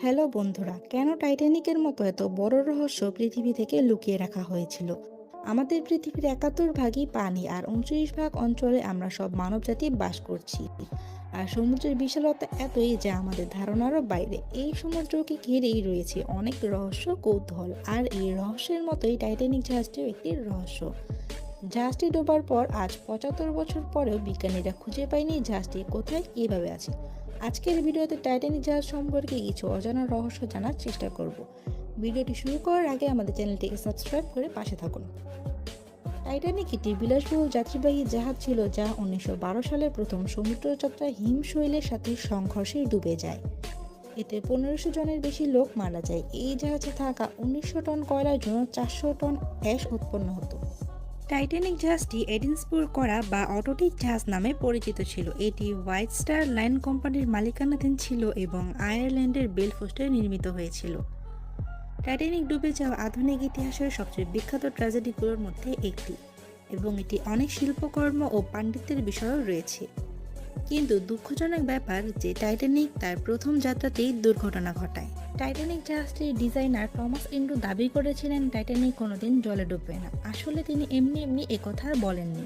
Hello বন্ধুরা, কেন টাইটানিকের মতো এত বড় রহস্য পৃথিবী থেকে লুকিয়ে রাখা হয়েছিল? আমাদের পৃথিবীর ৭১ ভাগই পানি আর ২৯ ভাগ অঞ্চলে আমরা সব মানবজাতি বাস করছি। আর সমুদ্রের বিশালতা এতই যা আমাদের ধারণারও বাইরে। এই সমুদ্রকে ঘিরেই রয়েছে অনেক রহস্য, কৌতূহল। আর এই রহস্যের মতোই টাইটানিক জাহাজটিও একটি রহস্য। জাহাজটি ডোবার পর আজ ৭৫ বছর পরেও বিজ্ঞানীরা খুঁজে পায়নি জাহাজটি কোথায়, কিভাবে আছে। আজকের ভিডিওতে টাইটানিক জাহাজ সম্পর্কে কিছু অজানা রহস্য জানার চেষ্টা করব। ভিডিওটি শুরু করার আগে আমাদের চ্যানেলটিকে সাবস্ক্রাইব করে পাশে থাকুন। টাইটানিক একটি বিলাসবহুল যাত্রীবাহী জাহাজ ছিল যা ১৯১২ সালে প্রথম সমুদ্রযাত্রায় হিমশৈলের সাথে সংঘর্ষে ডুবে যায়। এতে ১৫০০ জনের বেশি লোক মারা যায়। এই জাহাজে থাকা ১৯০০ টন কয়লার জন্য ৪০০ টন অ্যাশ উৎপন্ন হতো। টাইটানিক জাহাজটি এডিনসপুর করা বা অটোটিক জাহাজ নামে পরিচিত ছিল। এটি হোয়াইট স্টার লাইন কোম্পানির মালিকানাধীন ছিল এবং আয়ারল্যান্ডের বেলফাস্টে নির্মিত হয়েছিল। টাইটানিক ডুবে যাওয়া আধুনিক ইতিহাসের সবচেয়ে বিখ্যাত ট্র্যাজেডিগুলোর মধ্যে একটি, এবং এটি অনেক শিল্পকর্ম ও পাণ্ডিত্যের বিষয়ও রয়েছে। কিন্তু দুঃখজনক ব্যাপার যে টাইটানিক তার প্রথম যাত্রাতেই দুর্ঘটনা ঘটায়। টাইটানিক জাহাজটির ডিজাইনার টমাস ইন্ডু দাবি করেছিলেন টাইটানিক কোনোদিন জলে ডুববে না। আসলে তিনি এমনি এমনি একথা বলেননি।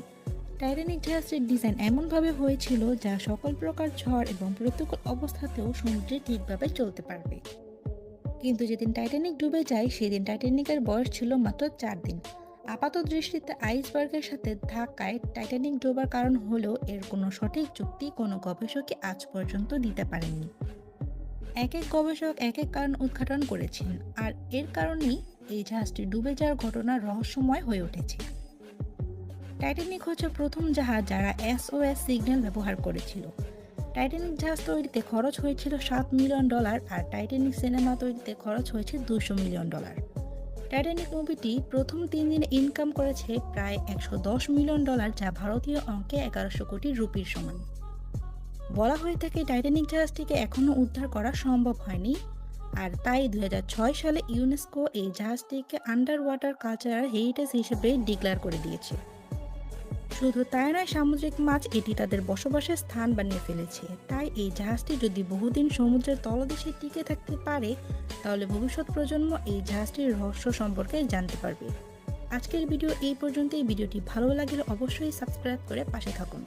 টাইটানিক জাহাজটির ডিজাইন এমনভাবে হয়েছিল যা সকল প্রকার ঝড় এবং প্রতিকূল অবস্থাতেও সমুদ্রে ঠিকভাবে চলতে পারবে। কিন্তু যেদিন টাইটানিক ডুবে যায় সেদিন টাইটানিকের বয়স ছিল মাত্র ৪ দিন। আপাত দৃষ্টিতে আইসবার্গের সাথে ধাক্কায় টাইটানিক ডোবার কারণ হলেও এর কোনো সঠিক যুক্তি কোনো গবেষকই আজ পর্যন্ত দিতে পারেননি। এক এক গবেষক এক এক কারণ উদ্ঘাটন করেছেন, আর এর কারণেই এই জাহাজটি ডুবে যাওয়ার ঘটনা রহস্যময় হয়ে উঠেছে। টাইটানিক হচ্ছে প্রথম জাহাজ যারা SOS সিগন্যাল ব্যবহার করেছিল। টাইটানিক জাহাজ তৈরিতে খরচ হয়েছিল $7 মিলিয়ন, আর টাইটানিক সিনেমা তৈরিতে খরচ হয়েছে $200 মিলিয়ন। টাইটানিক মুভিটি প্রথম ৩ দিনে ইনকাম করেছে প্রায় $১১০ মিলিয়ন, যা ভারতীয় অঙ্কে ১১০০ কোটি রুপির সমান। বলা হয়ে থাকে টাইটানিক জাহাজটিকে এখনও উদ্ধার করা সম্ভব হয়নি, আর তাই ২০০৬ সালে ইউনেস্কো এই জাহাজটিকে আন্ডার ওয়াটার কালচারাল হেরিটেজ হিসেবে ডিক্লেয়ার করে দিয়েছে। শুধু তাই নয়, সামুদ্রিক মাছ এটি তাদের বসবাসের স্থান বানিয়ে ফেলেছে। তাই এই জাহাজটি যদি বহুদিন সমুদ্রের তলদেশে টিকে থাকতে পারে, তাহলে ভবিষ্যৎ প্রজন্ম এই জাহাজটির রহস্য সম্পর্কে জানতে পারবে। আজকের ভিডিও এই পর্যন্তই। ভিডিওটি ভালো লাগলে অবশ্যই সাবস্ক্রাইব করে পাশে থাকুন।